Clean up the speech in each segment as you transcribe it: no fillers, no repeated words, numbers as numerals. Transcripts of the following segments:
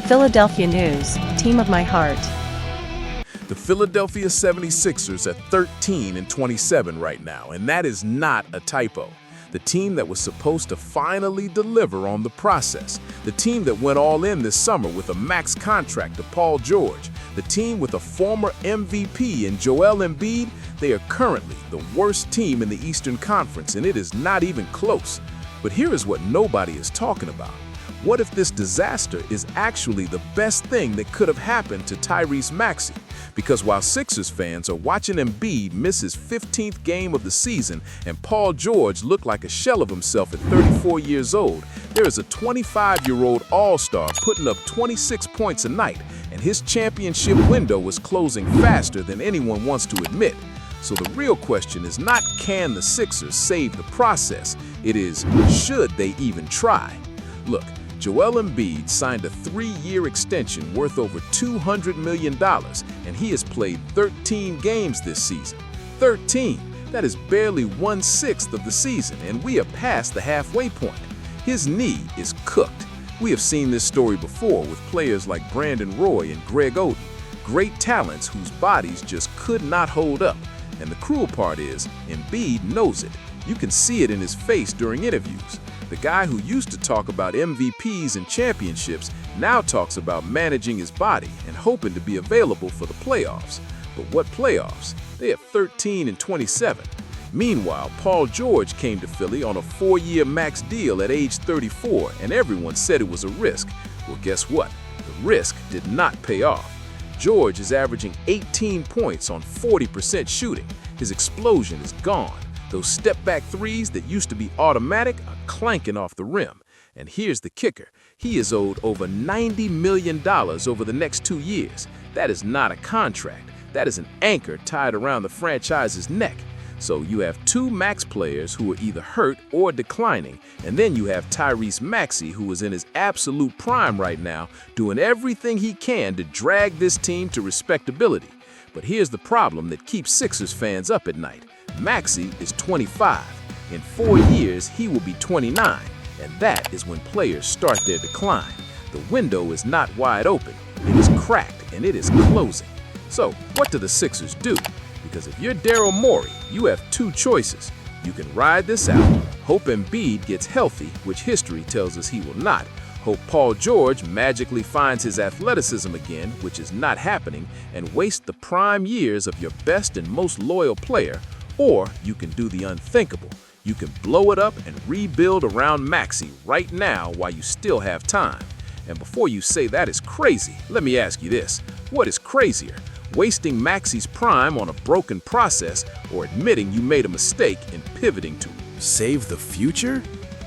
Philadelphia news, team of my heart. The Philadelphia 76ers are 13-27 right now, and that is not a typo. The team that was supposed to finally deliver on the process. The team that went all in this summer with a max contract to Paul George. The team with a former MVP in Joel Embiid. They are currently the worst team in the Eastern Conference, and it is not even close. But here is what nobody is talking about. What if this disaster is actually the best thing that could have happened to Tyrese Maxey? Because while Sixers fans are watching Embiid miss his 15th game of the season and Paul George look like a shell of himself at 34 years old, there is a 25-year-old all-star putting up 26 points a night, and his championship window is closing faster than anyone wants to admit. So the real question is not can the Sixers save the process, it is should they even try? Look, Joel Embiid signed a 3-year extension worth over $200 million, and he has played 13 games this season. 13! That is barely 1/6 of the season, and we are past the halfway point. His knee is cooked. We have seen this story before with players like Brandon Roy and Greg Oden, great talents whose bodies just could not hold up. And the cruel part is, Embiid knows it. You can see it in his face during interviews. The guy who used to talk about MVPs and championships now talks about managing his body and hoping to be available for the playoffs. But what playoffs? They are 13-27. Meanwhile, Paul George came to Philly on a 4-year max deal at age 34, and everyone said it was a risk. Well, guess what? The risk did not pay off. George is averaging 18 points on 40% shooting. His explosion is gone. Those step-back threes that used to be automatic are clanking off the rim. And here's the kicker. He is owed over $90 million over the next 2 years. That is not a contract. That is an anchor tied around the franchise's neck. So you have 2 max players who are either hurt or declining, and then you have Tyrese Maxey, who is in his absolute prime right now, doing everything he can to drag this team to respectability. But here's the problem that keeps Sixers fans up at night. Maxey is 25. In 4 years, he will be 29, and that is when players start their decline. The window is not wide open. It is cracked, and it is closing. So, what do the Sixers do? Because if you're Daryl Morey, you have 2 choices. You can ride this out, hope Embiid gets healthy, which history tells us he will not, hope Paul George magically finds his athleticism again, which is not happening, and waste the prime years of your best and most loyal player. Or you can do the unthinkable. You can blow it up and rebuild around Maxey right now while you still have time. And before you say that is crazy, let me ask you this. What is crazier? Wasting Maxey's prime on a broken process or admitting you made a mistake in pivoting to save the future?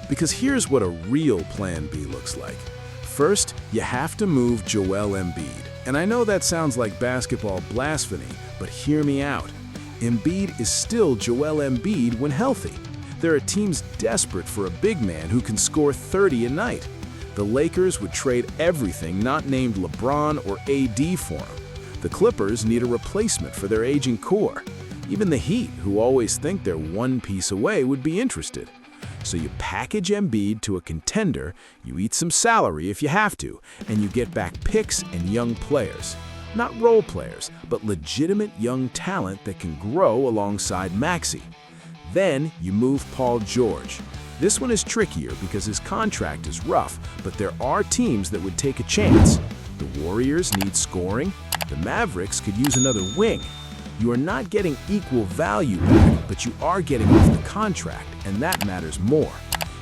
Because here's what a real Plan B looks like. First, you have to move Joel Embiid. And I know that sounds like basketball blasphemy, but hear me out. Embiid is still Joel Embiid when healthy. There are teams desperate for a big man who can score 30 a night. The Lakers would trade everything not named LeBron or AD for him. The Clippers need a replacement for their aging core. Even the Heat, who always think they're one piece away, would be interested. So you package Embiid to a contender, you eat some salary if you have to, and you get back picks and young players. Not role players, but legitimate young talent that can grow alongside Maxey. Then you move Paul George. This one is trickier because his contract is rough, but there are teams that would take a chance. The Warriors need scoring. The Mavericks could use another wing. You are not getting equal value back, but you are getting off the contract, and that matters more.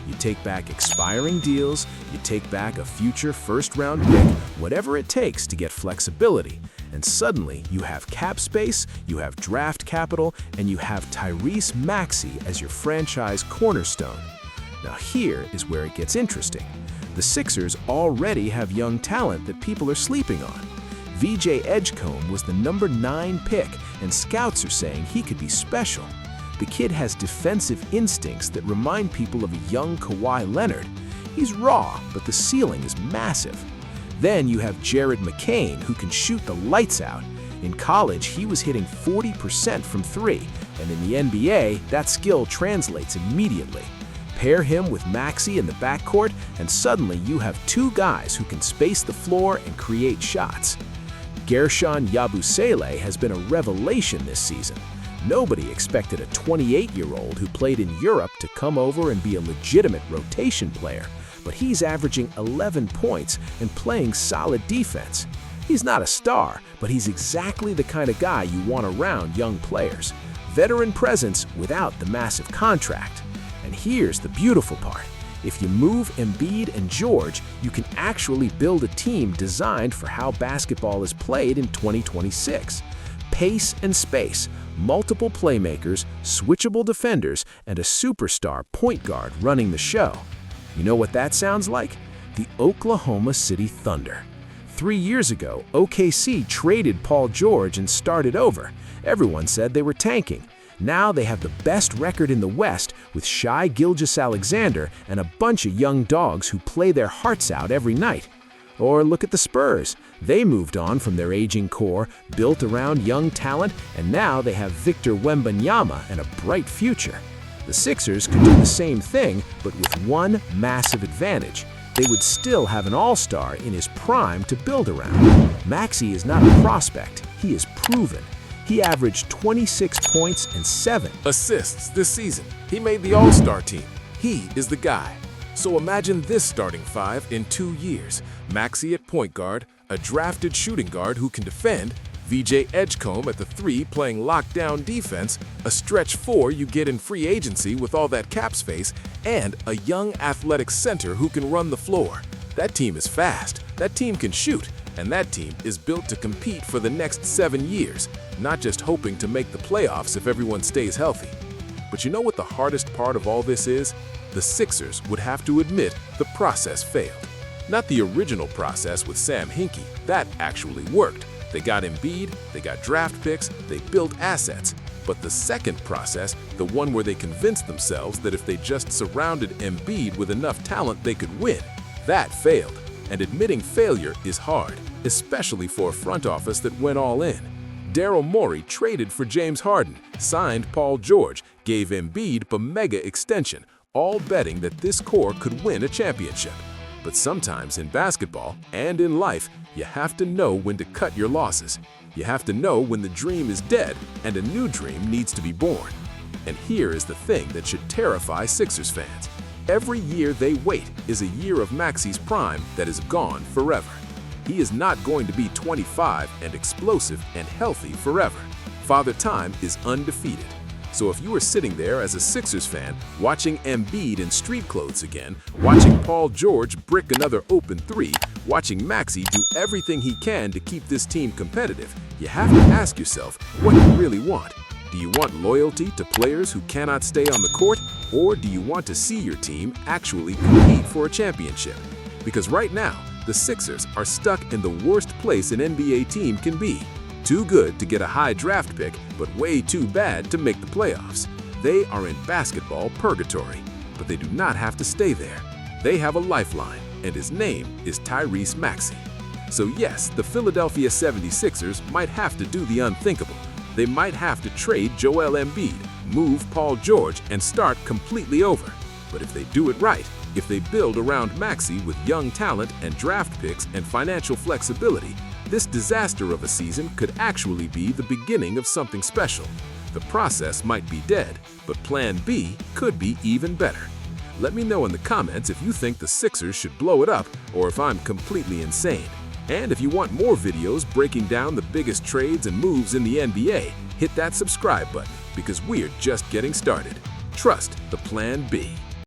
You take back expiring deals, you take back a future first-round pick, whatever it takes to get flexibility. And suddenly, you have cap space, you have draft capital, and you have Tyrese Maxey as your franchise cornerstone. Now here is where it gets interesting. The Sixers already have young talent that people are sleeping on. VJ Edgecombe was the number 9 pick, and scouts are saying he could be special. The kid has defensive instincts that remind people of a young Kawhi Leonard. He's raw, but the ceiling is massive. Then you have Jared McCain, who can shoot the lights out. In college, he was hitting 40% from 3, and in the NBA, that skill translates immediately. Pair him with Maxey in the backcourt, and suddenly you have two guys who can space the floor and create shots. Gershon Yabusele has been a revelation this season. Nobody expected a 28-year-old who played in Europe to come over and be a legitimate rotation player, but he's averaging 11 points and playing solid defense. He's not a star, but he's exactly the kind of guy you want around young players. Veteran presence without the massive contract. And here's the beautiful part. If you move Embiid and George, you can actually build a team designed for how basketball is played in 2026. Pace and space, multiple playmakers, switchable defenders, and a superstar point guard running the show. You know what that sounds like? The Oklahoma City Thunder. 3 years ago, OKC traded Paul George and started over. Everyone said they were tanking. Now they have the best record in the West with Shai Gilgeous-Alexander and a bunch of young dogs who play their hearts out every night. Or look at the Spurs. They moved on from their aging core, built around young talent, and now they have Victor Wembanyama and a bright future. The Sixers could do the same thing, but with one massive advantage. They would still have an all-star in his prime to build around. Maxey is not a prospect, he is proven. He averaged 26 points and 7 assists this season. He made the All-Star team. He is the guy. So imagine this starting five in 2 years. Maxey at point guard, a drafted shooting guard who can defend, VJ Edgecombe at the 3 playing lockdown defense, a stretch 4 you get in free agency with all that cap space, and a young athletic center who can run the floor. That team is fast, that team can shoot, and that team is built to compete for the next 7 years, not just hoping to make the playoffs if everyone stays healthy. But you know what the hardest part of all this is? The Sixers would have to admit the process failed. Not the original process with Sam Hinkie, that actually worked. They got Embiid, they got draft picks, they built assets. But the second process, the one where they convinced themselves that if they just surrounded Embiid with enough talent they could win, that failed. And admitting failure is hard, especially for a front office that went all in. Daryl Morey traded for James Harden, signed Paul George, gave Embiid a mega extension, all betting that this core could win a championship. But sometimes in basketball and in life, you have to know when to cut your losses. You have to know when the dream is dead and a new dream needs to be born. And here is the thing that should terrify Sixers fans. Every year they wait is a year of Maxey's prime that is gone forever. He is not going to be 25 and explosive and healthy forever. Father Time is undefeated. So if you are sitting there as a Sixers fan, watching Embiid in street clothes again, watching Paul George brick another open 3, watching Maxey do everything he can to keep this team competitive, you have to ask yourself what you really want. Do you want loyalty to players who cannot stay on the court, or do you want to see your team actually compete for a championship? Because right now, the Sixers are stuck in the worst place an NBA team can be. Too good to get a high draft pick, but way too bad to make the playoffs. They are in basketball purgatory, but they do not have to stay there. They have a lifeline, and his name is Tyrese Maxey. So yes, the Philadelphia 76ers might have to do the unthinkable. They might have to trade Joel Embiid, move Paul George, and start completely over. But if they do it right, if they build around Maxey with young talent and draft picks and financial flexibility, this disaster of a season could actually be the beginning of something special. The process might be dead, but Plan B could be even better. Let me know in the comments if you think the Sixers should blow it up or if I'm completely insane. And if you want more videos breaking down the biggest trades and moves in the NBA, hit that subscribe button because we're just getting started. Trust the Plan B.